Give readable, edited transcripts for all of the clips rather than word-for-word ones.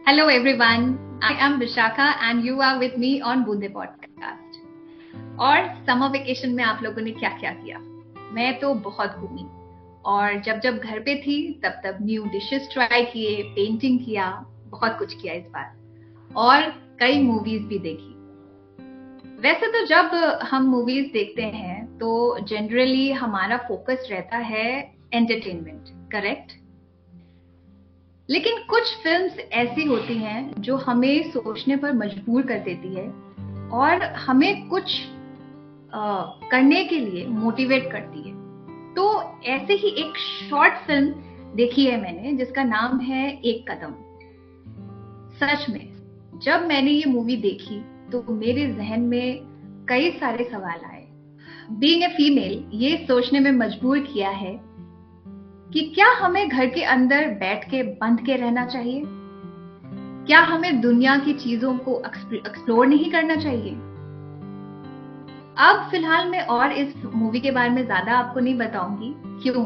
Hello everyone, I am Vishakha and you are with me on बूंदे podcast. और summer vacation में आप लोगों ने क्या क्या किया? मैं तो बहुत घूमी और जब जब घर पे थी तब तब न्यू डिशेस ट्राई किए, पेंटिंग किया, बहुत कुछ किया इस बार और कई मूवीज भी देखी। वैसे तो जब हम मूवीज देखते हैं तो जनरली हमारा फोकस रहता है एंटरटेनमेंट, करेक्ट? लेकिन कुछ फिल्म्स ऐसी होती हैं जो हमें सोचने पर मजबूर कर देती है और हमें कुछ करने के लिए मोटिवेट करती है। तो ऐसे ही एक शॉर्ट फिल्म देखी है मैंने जिसका नाम है एक कदम। सच में जब मैंने ये मूवी देखी तो मेरे जहन में कई सारे सवाल आए। बीइंग ए फीमेल ये सोचने में मजबूर किया है कि क्या हमें घर के अंदर बैठ के बंद के रहना चाहिए? क्या हमें दुनिया की चीजों को एक्सप्लोर नहीं करना चाहिए? अब फिलहाल मैं और इस मूवी के बारे में ज्यादा आपको नहीं बताऊंगी। क्यों?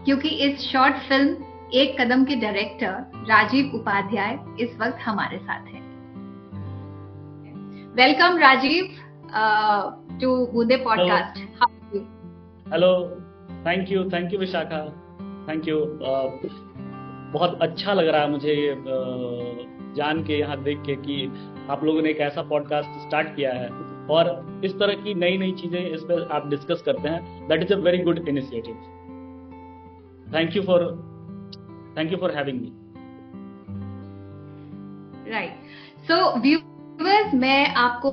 क्योंकि इस शॉर्ट फिल्म एक कदम के डायरेक्टर राजीव उपाध्याय इस वक्त हमारे साथ हैं। Welcome Rajeev to Boonde podcast. How are you? Hello, thank you Vishakha, thank you. बहुत अच्छा लग रहा है मुझे ये जान के, यहाँ देख के कि आप लोगों ने एक ऐसा पॉडकास्ट स्टार्ट किया है और इस तरह की नई नई चीजें इस पर आप डिस्कस करते हैं। That is a very good initiative. Thank you for having me. Right. So viewers, मैं आपको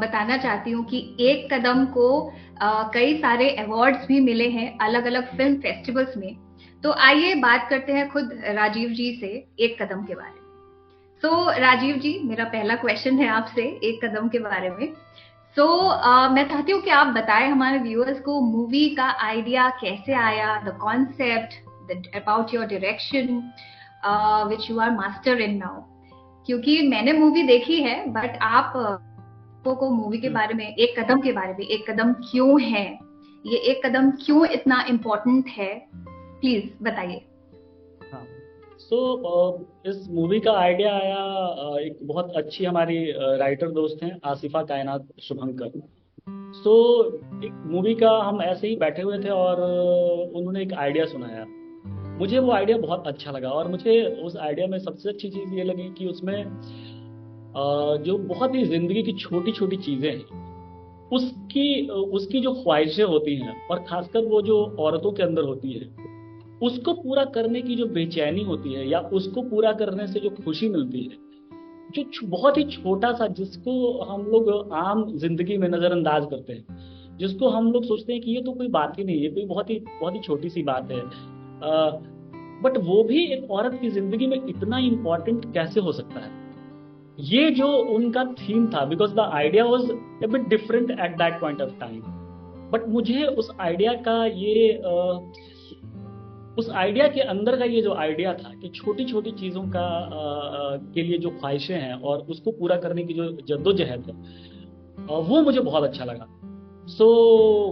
बताना चाहती हूँ कि एक कदम को कई सारे अवार्ड्स भी मिले हैं अलग अलग फिल्म फेस्टिवल्स में। तो आइए बात करते हैं खुद राजीव जी से एक कदम के बारे में। सो राजीव जी, मेरा पहला क्वेश्चन है आपसे एक कदम के बारे में। सो मैं चाहती हूँ कि आप बताएं हमारे व्यूअर्स को मूवी का आइडिया कैसे आया, the concept, about your direction which you are master in now. क्योंकि मैंने मूवी देखी है बट आप को मूवी के बारे में, एक कदम के बारे में, एक कदम क्यों है, ये एक कदम क्यों इतना इम्पोर्टेंट है, प्लीज बताइए। हाँ, इस मूवी का आइडिया आया, एक बहुत अच्छी हमारी राइटर दोस्त हैं आसिफा कायनात शुभंकर। सो एक मूवी का हम ऐसे ही बैठे हुए थे और उन्होंने एक आइडिया सुनाया। मुझे वो आइडिया बहुत अच्छा लगा और मुझे उस आइडिया में सबसे अच्छी चीज़ ये लगी कि उसमें जो बहुत ही जिंदगी की छोटी छोटी चीज़ें हैं, उसकी उसकी जो ख्वाहिशें होती हैं और खासकर वो जो औरतों के अंदर होती है, उसको पूरा करने की जो बेचैनी होती है या उसको पूरा करने से जो खुशी मिलती है, जो बहुत ही छोटा सा, जिसको हम लोग आम जिंदगी में नजरअंदाज करते हैं, जिसको हम लोग सोचते हैं कि ये तो कोई बात ही नहीं है, कोई बहुत ही छोटी सी बात है, बट वो भी एक औरत की जिंदगी में इतना इम्पोर्टेंट कैसे हो सकता है। ये जो उनका थीम था, because the idea was a bit different at that point of time, but मुझे उस आइडिया के अंदर का ये जो आइडिया था कि छोटी छोटी चीजों के लिए जो ख्वाहिशें हैं और उसको पूरा करने की जो जद्दोजहद है, वो मुझे बहुत अच्छा लगा।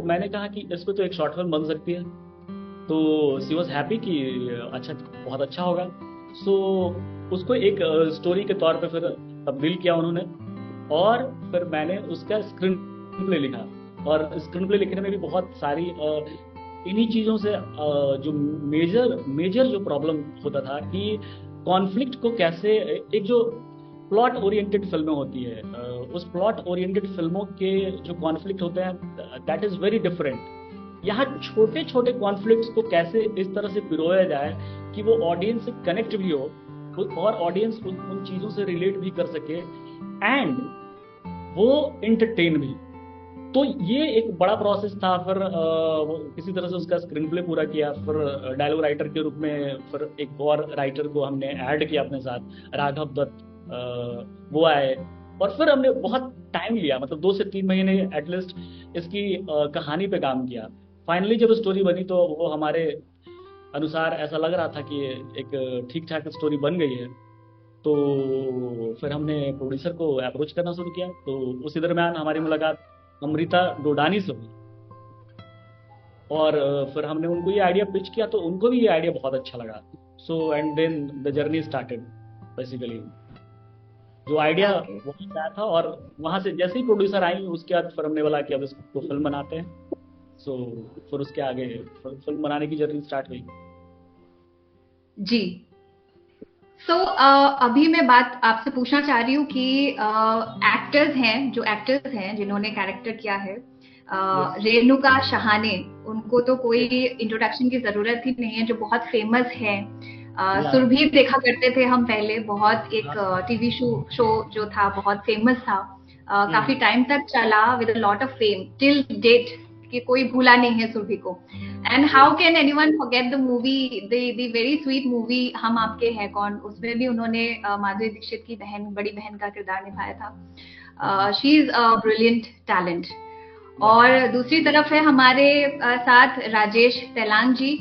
मैंने कहा कि इस पे तो एक शॉर्ट फिल्म बन सकती है। तो सी वॉज हैप्पी कि अच्छा, बहुत अच्छा होगा। सो उसको एक स्टोरी के तौर पे फिर तब्दील किया उन्होंने और फिर मैंने उसका स्क्रीन प्ले लिखा। और स्क्रीन प्ले लिखने में भी बहुत सारी इन्हीं चीज़ों से जो मेजर मेजर जो प्रॉब्लम होता था कि कॉन्फ्लिक्ट को कैसे, एक जो प्लॉट ओरिएंटेड फिल्में होती है, उस प्लॉट ओरिएंटेड फिल्मों के जो कॉन्फ्लिक्ट होते हैं, दैट इज़ वेरी डिफरेंट। यहाँ छोटे छोटे कॉन्फ्लिक्ट्स को कैसे इस तरह से पिरोया जाए कि वो ऑडियंस से कनेक्ट भी हो और ऑडियंस उन चीज़ों से रिलेट भी कर सके एंड वो इंटरटेन भी। तो ये एक बड़ा प्रोसेस था। फिर किसी तरह से उसका स्क्रीन प्ले पूरा किया, फिर डायलॉग राइटर के रूप में फिर एक और राइटर को हमने ऐड किया अपने साथ, राघव दत्त, वो आए। और फिर हमने बहुत टाइम लिया, मतलब 2 से 3 महीने एटलीस्ट इसकी कहानी पे काम किया। फाइनली जब स्टोरी बनी तो वो हमारे अनुसार ऐसा लग रहा था कि एक ठीक ठाक स्टोरी बन गई है। तो फिर हमने प्रोड्यूसर को अप्रोच करना शुरू किया। तो उसी दरमियान हमारी मुलाकात अमृता डोडानी से हुई और फिर हमने उनको ये आइडिया पिच किया तो उनको भी ये आइडिया बहुत अच्छा लगा। And then the journey started. Basically जो आइडिया ओके। वहाँ से आया था, और वहां से जैसे ही प्रोड्यूसर आई उसके बाद फिर हमने बोला कि अब इसको फिल्म बनाते हैं। सो फिर उसके आगे फिल्म बनाने की जर्नी स्टार्ट हुई। जी। सो अभी मैं बात आपसे पूछना चाह रही हूँ कि एक्टर्स हैं जिन्होंने कैरेक्टर किया है, यस। रेणुका शहाने, उनको तो कोई यस। इंट्रोडक्शन की जरूरत ही नहीं है, जो बहुत फेमस है। या। सुरभि देखा करते थे हम पहले, बहुत एक हाँ। टीवी शो जो था बहुत फेमस था, काफी हम्म। टाइम तक चला with a lot of fame till date, कि कोई भूला नहीं है सुरभि को। And how yes. Can anyone forget the movie, the very sweet movie Hum Aapke हैं कौन, उसमें भी उन्होंने माधुरी दीक्षित की बहन, बड़ी बहन का किरदार निभाया था। She is a brilliant talent. या। और दूसरी तरफ है हमारे साथ राजेश तेलांग जी।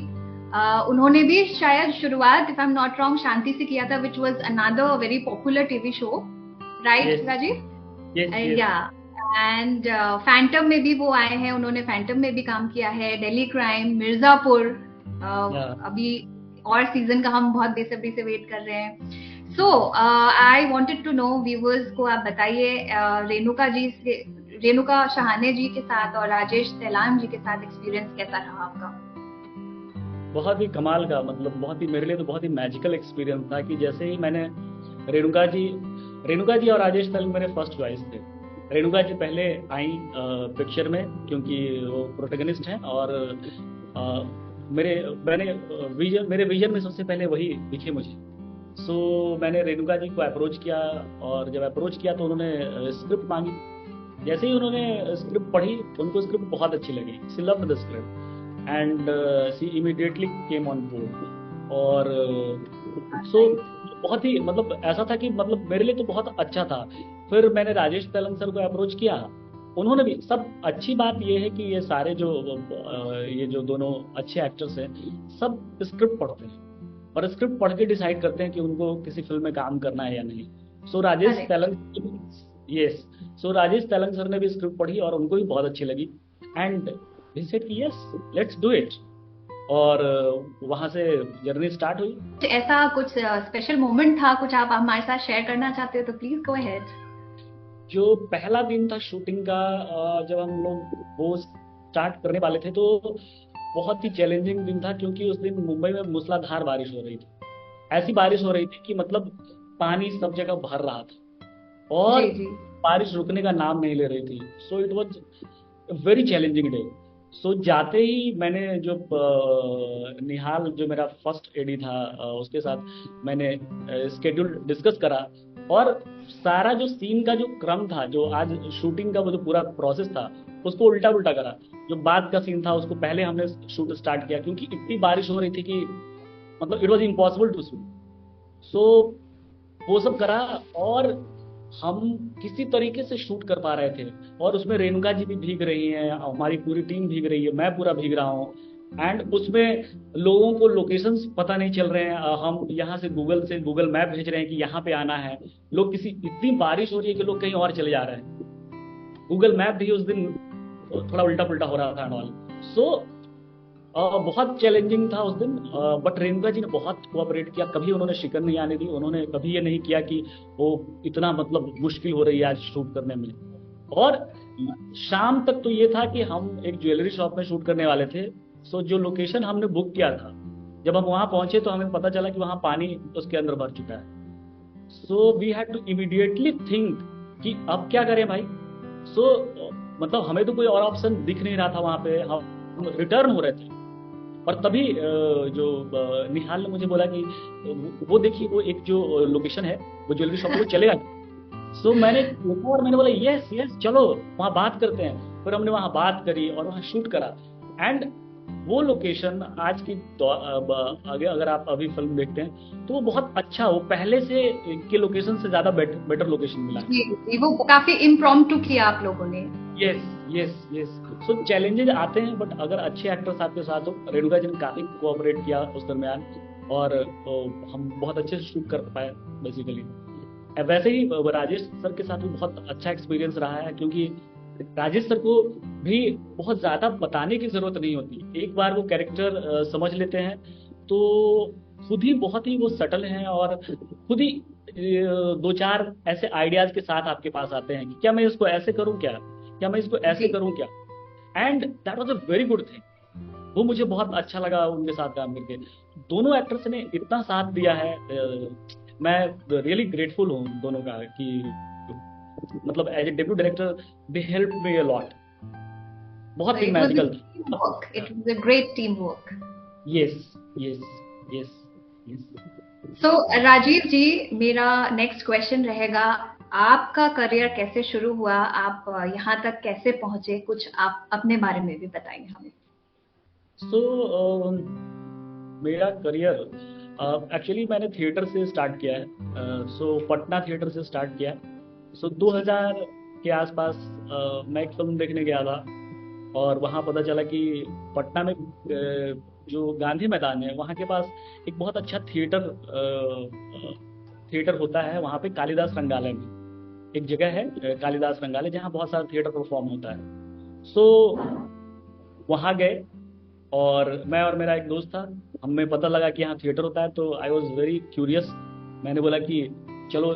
उन्होंने भी शायद शुरुआत, if I am not wrong, Shanti से किया था, which was another very popular TV show, right yes. Rajeev? Yes. Yes. Yeah. And Phantom में भी वो आए हैं, उन्होंने फैंटम में भी काम किया है, दिल्ली क्राइम, मिर्जापुर। या। अभी और सीजन का हम बहुत बेसब्री से वेट कर रहे हैं। So I wanted to know, viewers को आप बताइए, रेणुका शहाने जी के साथ और राजेश तेलांग जी के साथ एक्सपीरियंस कैसा रहा आपका? बहुत ही कमाल का, मतलब बहुत ही, मेरे लिए तो बहुत ही मैजिकल एक्सपीरियंस था कि जैसे ही मैंने रेणुका जी रेणुका जी और राजेश तेलंग मेरे फर्स्ट चॉइस थे। रेणुका जी पहले आई पिक्चर में, क्योंकि वो प्रोटेगनिस्ट हैं, और अ, मेरे विजन में सबसे पहले वही दिखे मुझे। सो मैंने रेणुका जी को अप्रोच किया, और जब अप्रोच किया तो उन्होंने स्क्रिप्ट मांगी। जैसे ही उन्होंने स्क्रिप्ट पढ़ी, उनको स्क्रिप्ट बहुत अच्छी लगी, she loved the script, and she immediately came on board. और सो बहुत ही, मतलब ऐसा था कि मतलब मेरे लिए तो बहुत अच्छा था। फिर मैंने राजेश तेलंग सर को अप्रोच किया, उन्होंने भी सब। अच्छी बात ये है कि ये सारे जो ये जो दोनों अच्छे एक्टर्स हैं, सब स्क्रिप्ट पढ़ते हैं और स्क्रिप्ट पढ़ के डिसाइड करते हैं कि उनको किसी फिल्म में काम करना है या नहीं। So Rajesh correct. Telang yes so Rajesh Telang sir ने भी स्क्रिप्ट पढ़ी और उनको भी बहुत अच्छी लगी, एंड ही सेड कि यस, लेट्स डू इट। और वहां से जर्नी स्टार्ट हुई। ऐसा कुछ स्पेशल मोमेंट था, कुछ आप हमारे साथ शेयर करना चाहते हो तो प्लीज गो अहेड। जो पहला दिन था शूटिंग का, जब हम लोग वो स्टार्ट करने वाले थे, तो बहुत ही चैलेंजिंग दिन था, क्योंकि उस दिन मुंबई में मूसलाधार बारिश हो रही थी। ऐसी बारिश हो रही थी कि मतलब पानी सब जगह भर रहा था, और जी जी। बारिश रुकने का नाम नहीं ले रही थी। So it was very challenging day. So जाते ही मैंने जो निहाल, जो मेरा फर्स्ट एडी था, उसके साथ मैंने स्केड्यूल डिस्कस करा, और सारा जो सीन का जो क्रम था, जो आज शूटिंग का वो जो पूरा प्रोसेस था, उसको उल्टा उल्टा करा। जो बाद का सीन था उसको पहले हमने शूट स्टार्ट किया, क्योंकि इतनी बारिश हो रही थी कि मतलब it was impossible to shoot. So वो सब करा, और हम किसी तरीके से शूट कर पा रहे थे। और उसमें रेणुका जी भी भीग रही हैं, हमारी पूरी टीम भीग रही है, मैं पूरा भीग रहा हूँ। एंड उसमें लोगों को लोकेशंस पता नहीं चल रहे हैं, हम यहाँ से गूगल मैप भेज रहे हैं कि यहाँ पे आना है। लोग किसी, इतनी बारिश हो रही है कि लोग कहीं और चले जा रहे हैं। गूगल मैप भी उस दिन थोड़ा उल्टा पुल्टा हो रहा था एंड ऑल। सो बहुत चैलेंजिंग था उस दिन, बट रेणुका जी ने बहुत कोऑपरेट किया, कभी उन्होंने शिकन नहीं आने दी। उन्होंने कभी ये नहीं किया कि वो इतना मतलब मुश्किल हो रही है आज शूट करने में। और शाम तक तो ये था कि हम एक ज्वेलरी शॉप में शूट करने वाले थे। सो जो लोकेशन हमने बुक किया था, जब हम वहां पहुंचे तो हमें पता चला कि वहां पानी उसके अंदर भर चुका है। So we had to immediately think कि अब क्या करें भाई। सो मतलब हमें तो कोई और ऑप्शन दिख नहीं रहा था वहां पे, हम रिटर्न हो रहे थे। और तभी जो निहाल ने मुझे बोला कि वो देखिए, वो एक जो लोकेशन है, वो ज्वेलरी शॉप, वो चलेगा। सो मैंने देखा और मैंने बोला यस यस, चलो वहाँ बात करते हैं। फिर हमने वहाँ बात करी और वहाँ शूट करा। एंड वो लोकेशन आज की आगे अगर आप अभी फिल्म देखते हैं तो वो बहुत अच्छा, वो पहले से के लोकेशन से ज्यादा बेटर लोकेशन मिला। जी, वो काफी इम्प्रॉम्प्टू किया आप लोगों ने। Yes yes yes. So challenges आते हैं, बट अगर अच्छे एक्टर्स आपके साथ हो, रेणुका जी ने काफी कोऑपरेट किया उस दरमियान, और हम बहुत अच्छे से शूट कर पाए बेसिकली। वैसे ही राजेश सर के साथ भी बहुत अच्छा एक्सपीरियंस रहा है, क्योंकि राजेश सर को भी बहुत ज्यादा बताने की जरूरत नहीं होती। एक बार वो कैरेक्टर समझ लेते हैं तो खुद ही बहुत ही वो सटल हैं, और खुद ही दो चार ऐसे आइडियाज के साथ आपके पास आते हैं कि क्या मैं इसको ऐसे करूं, क्या मैं इसको ऐसे जी। करूं क्या। And that was a very good thing. वो मुझे बहुत अच्छा लगा उनके साथ काम करके। दोनों एक्टर्स ने इतना साथ दिया है, मैं रियली ग्रेटफुल हूँ दोनों का कि मतलब as a debut director they help me a lot. So बहुत ही it was a magical teamwork. था। It was a great teamwork. Yes, yes, yes, yes. So Rajeev ji, मेरा नेक्स्ट क्वेश्चन रहेगा, आपका करियर कैसे शुरू हुआ, आप यहाँ तक कैसे पहुंचे, कुछ आप अपने बारे में भी बताएंगे हमें। सो मेरा करियर एक्चुअली मैंने थिएटर से स्टार्ट किया है। सो पटना थिएटर से स्टार्ट किया। सो 2000 के आसपास मैं एक फिल्म देखने गया था, और वहाँ पता चला कि पटना में जो गांधी मैदान है वहाँ के पास एक बहुत अच्छा थिएटर होता है। वहाँ पे कालिदास रंगालय में एक जगह है, कालिदास रंगालय, जहाँ बहुत सारा थिएटर परफॉर्म होता है। सो वहाँ गए, और मैं और मेरा एक दोस्त था, हमें पता लगा कि यहाँ थिएटर होता है, तो आई वॉज वेरी क्यूरियस। मैंने बोला कि चलो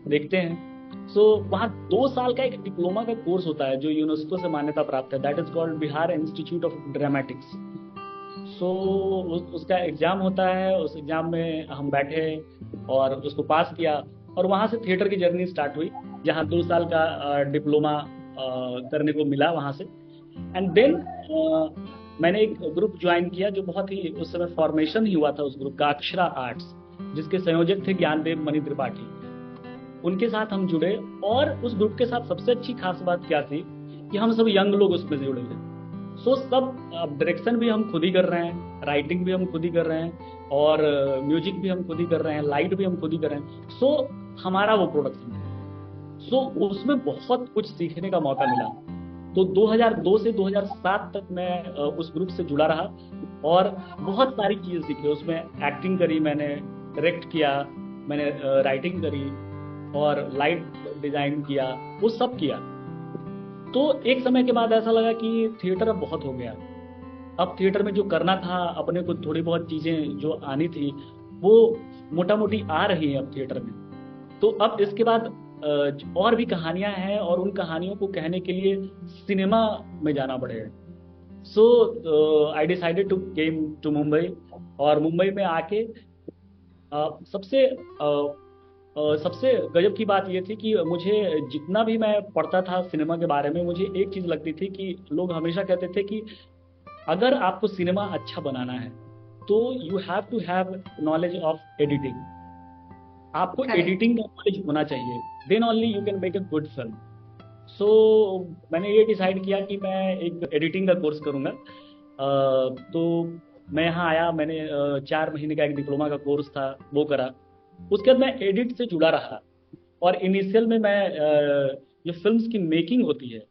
देखते हैं। सो वहाँ 2 साल का एक डिप्लोमा का कोर्स होता है जो यूनेस्को से मान्यता प्राप्त है, that is called Bihar institute of dramatics. So उसका एग्जाम होता है। उस एग्जाम में हम बैठे और उसको पास किया, और वहाँ से थिएटर की जर्नी स्टार्ट हुई, जहाँ 2 साल का डिप्लोमा करने को मिला वहाँ से। एंड देन मैंने एक ग्रुप ज्वाइन किया जो बहुत ही उस समय फॉर्मेशन ही हुआ था उस ग्रुप का, अक्षरा आर्ट्स, जिसके संयोजक थे ज्ञानदेव मणि त्रिपाठी। उनके साथ हम जुड़े, और उस ग्रुप के साथ सबसे अच्छी खास बात क्या थी कि हम सब यंग लोग उसमें जुड़े थे। सो सब डायरेक्शन भी हम खुद ही कर रहे हैं, राइटिंग भी हम खुद ही कर रहे हैं, और म्यूजिक भी हम खुद ही कर रहे हैं, लाइट भी हम खुद ही कर रहे हैं। सो हमारा वो प्रोडक्शन है। सो उसमें बहुत कुछ सीखने का मौका मिला। तो 2002 से 2007 तक मैं उस ग्रुप से जुड़ा रहा, और बहुत सारी चीज़ें सीखी उसमें। एक्टिंग करी मैंने, डायरेक्ट किया मैंने, राइटिंग करी, और लाइट डिजाइन किया, वो सब किया। तो एक समय के बाद ऐसा लगा कि थिएटर अब बहुत हो गया। अब थिएटर में जो करना था, अपने को थोड़ी बहुत चीज़ें जो आनी थी वो मोटा मोटी आ रही हैं अब थिएटर में। तो अब इसके बाद और भी कहानियां हैं, और उन कहानियों को कहने के लिए सिनेमा में जाना पड़ेगा। So I decided to came to Mumbai, और मुंबई में आके सबसे गजब की बात ये थी कि मुझे जितना भी मैं पढ़ता था सिनेमा के बारे में, मुझे एक चीज़ लगती थी कि लोग हमेशा कहते थे कि अगर आपको सिनेमा अच्छा बनाना है तो you have to have knowledge of editing. आपको करेक्ट। एडिटिंग का नॉलेज होना चाहिए, then only you can make a good film. So मैंने ये डिसाइड किया कि मैं एक एडिटिंग का कोर्स करूँगा। तो मैं यहाँ आया, मैंने 4 महीने का एक डिप्लोमा का कोर्स था वो करा। उसके बाद मैं एडिट से जुड़ा रहा, और इनिशियल में मैं जो फिल्म्स की मेकिंग होती है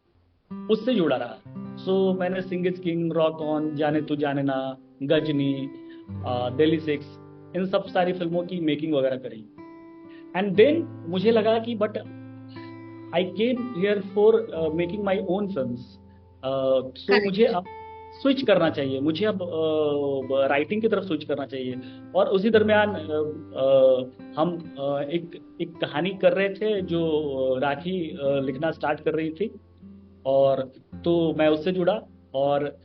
उससे जुड़ा रहा। सो मैंने सिंग इज किंग, रॉक ऑन, जाने तू जाने ना, गजनी, दिल्ली 6, इन सब सारी फिल्मों की मेकिंग वगैरह करी। एंड देन मुझे लगा कि but I came here for making my own film. So मुझे करेक्ट। अब स्विच करना चाहिए, मुझे अब राइटिंग की तरफ स्विच करना चाहिए। और उसी दरमियान हम एक कहानी कर रहे थे जो राखी लिखना स्टार्ट कर रही थी, और तो मैं उससे जुड़ा, और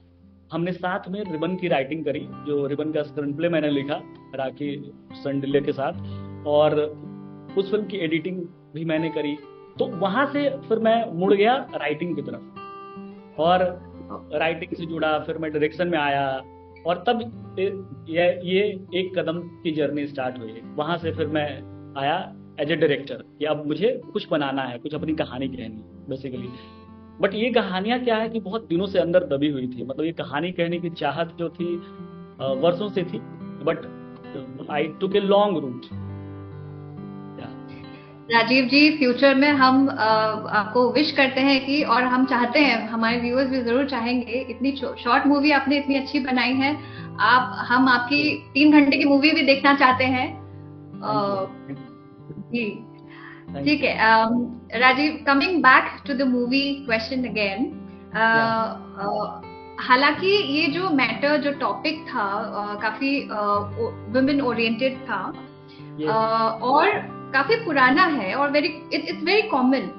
हमने साथ में रिबन की राइटिंग करी। जो रिबन का स्क्रीन प्ले मैंने लिखा राखी संडिल्य के साथ, और उस फिल्म की एडिटिंग भी मैंने करी। तो वहां से फिर मैं मुड़ गया राइटिंग की तरफ, और राइटिंग से जुड़ा, फिर मैं डायरेक्शन में आया, और तब ये एक कदम की जर्नी स्टार्ट हुई। वहां से फिर मैं आया एज ए डायरेक्टर कि अब मुझे कुछ बनाना है, कुछ अपनी कहानी कहनी बेसिकली। बट ये कहानियां क्या है कि बहुत दिनों से अंदर दबी हुई थी, मतलब ये कहानी कहने की चाहत जो थी वर्षों से थी, but I took a long route. Rajeev ji, future में हम आपको विश करते हैं कि, और हम चाहते हैं, हमारे व्यूअर्स भी जरूर चाहेंगे, इतनी शॉर्ट मूवी आपने इतनी अच्छी बनाई है, हम आपकी 3 घंटे की मूवी भी देखना चाहते हैं। जी ठीक है। Rajeev, coming back to the movie question again, हालांकि ये जो मैटर, जो टॉपिक था, काफी वुमेन ओरिएंटेड था, और काफी पुराना है और इट्स वेरी कॉमन,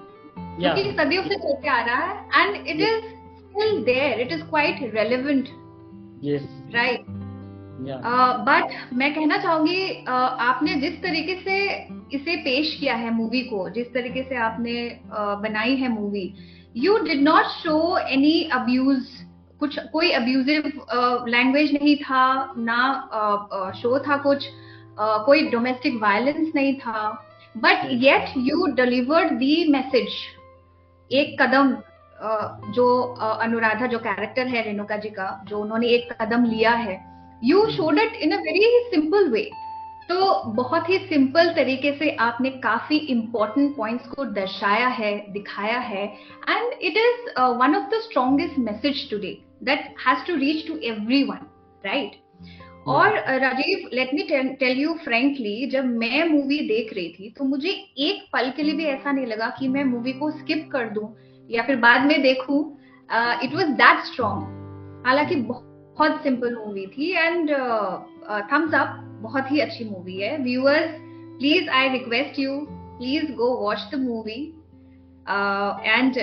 या क्योंकि सदियों से चलते आ रहा है and it is still there, it is quite relevant, yes right. Yeah but मैं कहना चाहूंगी आपने जिस तरीके से इसे पेश किया है मूवी को, जिस तरीके से आपने बनाई है movie, you did not show any abuse, कुछ कोई अब्यूजिव लैंग्वेज नहीं था ना, शो था कुछ कोई डोमेस्टिक वायलेंस नहीं था, but yet you delivered the message. एक कदम जो अनुराधा जो कैरेक्टर है रेणुका जी का, जो उन्होंने एक कदम लिया है, you showed it in a very simple way. तो बहुत ही सिंपल तरीके से आपने काफी इंपॉर्टेंट पॉइंट्स को दर्शाया है, दिखाया है, and it is one of the strongest message today that has to reach to everyone, right. और Rajeev, let me tell you frankly, जब मैं मूवी देख रही थी तो मुझे एक पल के लिए भी ऐसा नहीं लगा कि मैं मूवी को स्किप कर दूं या फिर बाद में देखूं। It was that strong. हालांकि बहुत सिंपल मूवी थी एंड थम्स अप, बहुत ही अच्छी मूवी है। Viewers, please I request you, please go watch the movie. And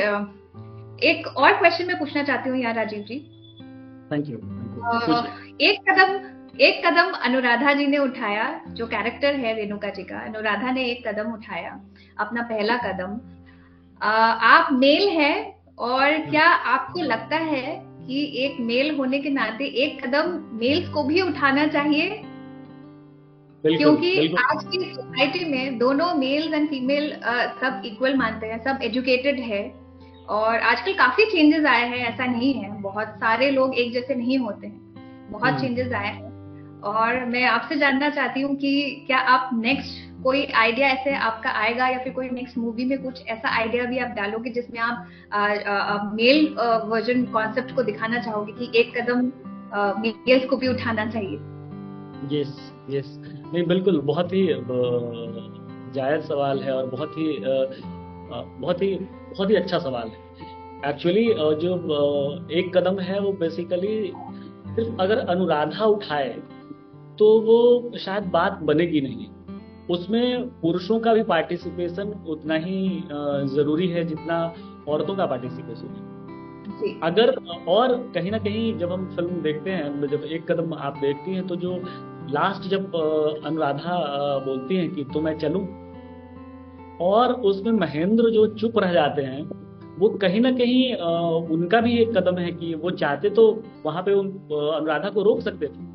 एक और क्वेश्चन मैं पूछना चाहती हूँ यहाँ राजीव जी। Thank you. एक कदम अनुराधा जी ने उठाया, जो कैरेक्टर है रेणुका जी का, अनुराधा ने एक कदम उठाया, अपना पहला कदम। आप मेल है, और क्या आपको लगता है कि एक मेल होने के नाते एक कदम मेल्स को भी उठाना चाहिए? क्योंकि आज की सोसाइटी में दोनों मेल्स एंड फीमेल सब इक्वल मानते हैं, सब एजुकेटेड है, और आजकल काफी चेंजेस आए हैं, ऐसा नहीं है, बहुत सारे लोग एक जैसे नहीं होते हैं, बहुत चेंजेस आए हैं। और मैं आपसे जानना चाहती हूँ कि क्या आप नेक्स्ट कोई आइडिया ऐसे आपका आएगा, या फिर कोई नेक्स्ट मूवी में कुछ ऐसा आइडिया भी आप डालोगे जिसमें आप मेल वर्जन कॉन्सेप्ट को दिखाना चाहोगे कि एक कदम मेल्स को भी उठाना चाहिए? यस यस, नहीं बिल्कुल, बहुत ही जायज सवाल है और बहुत ही अच्छा सवाल है। एक्चुअली जो एक कदम है वो बेसिकली सिर्फ अगर अनुराधा उठाए तो वो शायद बात बनेगी नहीं। उसमें पुरुषों का भी पार्टिसिपेशन उतना ही जरूरी है जितना औरतों का पार्टिसिपेशन है। अगर और कहीं ना कहीं जब हम फिल्म देखते हैं, जब एक कदम आप देखती हैं, तो जो लास्ट जब अनुराधा बोलती हैं कि तो मैं चलूं, और उसमें महेंद्र जो चुप रह जाते हैं, वो कहीं ना कहीं उनका भी एक कदम है कि वो चाहते तो वहां पे अनुराधा को रोक सकते थे,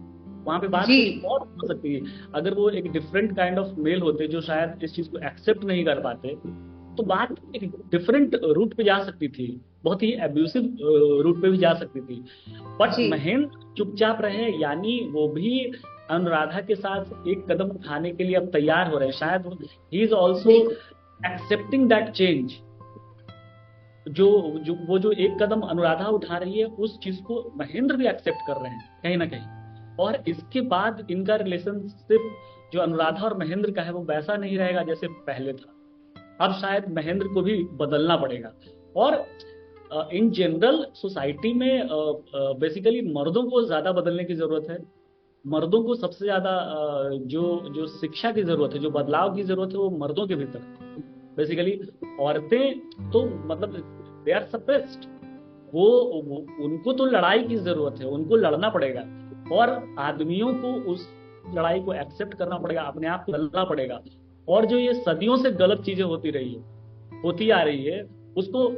वहां पे बात बहुत हो सकती है। अगर वो एक डिफरेंट काइंड ऑफ मेल होते जो शायद इस चीज को एक्सेप्ट नहीं कर पाते, तो बात एक डिफरेंट रूट पे जा सकती थी, बहुत ही एब्यूसिव रूट पे भी जा सकती थी। बट महेंद्र चुपचाप रहे, यानी वो भी अनुराधा के साथ एक कदम उठाने के लिए अब तैयार हो रहे हैं। शायद he is also accepting that change. जो एक कदम अनुराधा उठा रही है, उस चीज को महेंद्र भी एक्सेप्ट कर रहे हैं कहीं ना कहीं। और इसके बाद इनका रिलेशनशिप जो अनुराधा और महेंद्र का है वो वैसा नहीं रहेगा जैसे पहले था। अब शायद महेंद्र को भी बदलना पड़ेगा। और इन जनरल सोसाइटी में बेसिकली मर्दों को ज्यादा बदलने की जरूरत है। मर्दों को सबसे ज्यादा जो शिक्षा की जरूरत है, जो बदलाव की जरूरत है, वो मर्दों के भीतर। बेसिकली औरतें तो मतलब दे आर सप्रेस्ड, वो उनको तो लड़ाई की जरूरत है, उनको लड़ना पड़ेगा, और आदमियों को उस लड़ाई को एक्सेप्ट करना पड़ेगा, अपने आप को बदलना पड़ेगा। और जो ये सदियों से गलत चीजें होती आ रही है, उसको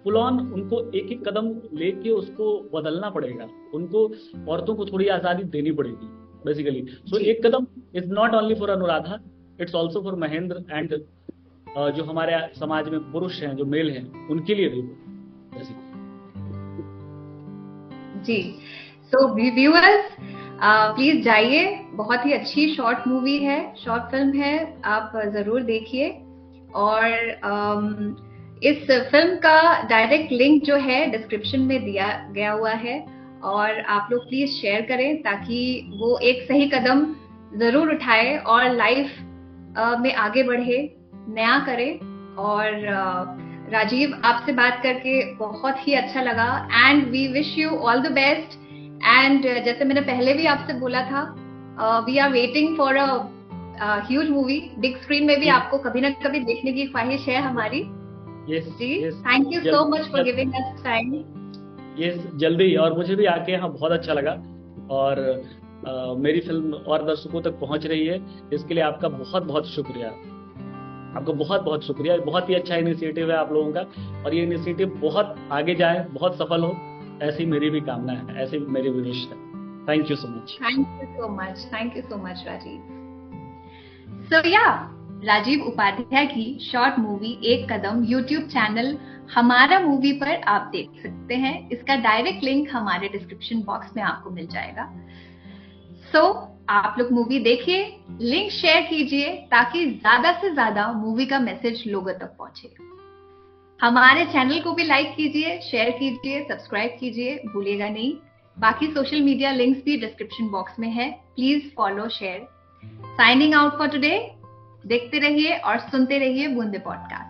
फुल ऑन उनको एक एक कदम लेके उसको बदलना पड़ेगा। उनको औरतों को थोड़ी आजादी देनी पड़ेगी basically. So Ek Kadam is not only for Anuradha, it's also for Mahendra and जो हमारे समाज में पुरुष हैं, जो मेल हैं, उनके लिए भी। जी, सो व्यूअर्स प्लीज जाइए, बहुत ही अच्छी शॉर्ट मूवी है, शॉर्ट फिल्म है, आप जरूर देखिए। और इस फिल्म का डायरेक्ट लिंक जो है डिस्क्रिप्शन में दिया गया हुआ है, और आप लोग प्लीज शेयर करें ताकि वो एक सही कदम जरूर उठाए और लाइफ में आगे बढ़े, नया करे। और राजीव, आपसे बात करके बहुत ही अच्छा लगा, and we wish you all the best. And जैसे मैंने पहले भी आपसे बोला था, we are waiting for huge movie, big screen में भी जी आपको कभी ना कभी देखने की ख्वाहिश है हमारी। यस जी, yes thank you so much for जल्द गिविंग अस टाइम। ये जल्दी, और मुझे भी आके यहाँ बहुत अच्छा लगा। और मेरी फिल्म और दर्शकों तक पहुंच रही है, इसके लिए आपका बहुत बहुत शुक्रिया। आपको बहुत बहुत शुक्रिया। बहुत ही अच्छा इनिशिएटिव है आप लोगों का, और ये इनिशिएटिव बहुत आगे जाए, बहुत सफल हो, ऐसी मेरी भी कामना है, ऐसी मेरी भी विश है। Thank you so much. Thank you so much Rajeev. So yeah, Rajeev Upadhyay की short movie Ek Kadam YouTube channel Hamara movie पर आप देख सकते हैं। इसका डायरेक्ट लिंक हमारे डिस्क्रिप्शन बॉक्स में आपको मिल जाएगा। सो आप लोग मूवी देखिए, लिंक शेयर कीजिए ताकि ज्यादा से ज्यादा मूवी का मैसेज लोगों तक पहुंचे। हमारे चैनल को भी लाइक कीजिए, शेयर कीजिए, सब्सक्राइब कीजिए, भूलिएगा नहीं। बाकी सोशल मीडिया लिंक्स भी डिस्क्रिप्शन बॉक्स में है, please follow, share. Signing out for today. देखते रहिए और सुनते रहिए बूंदे पॉडकास्ट।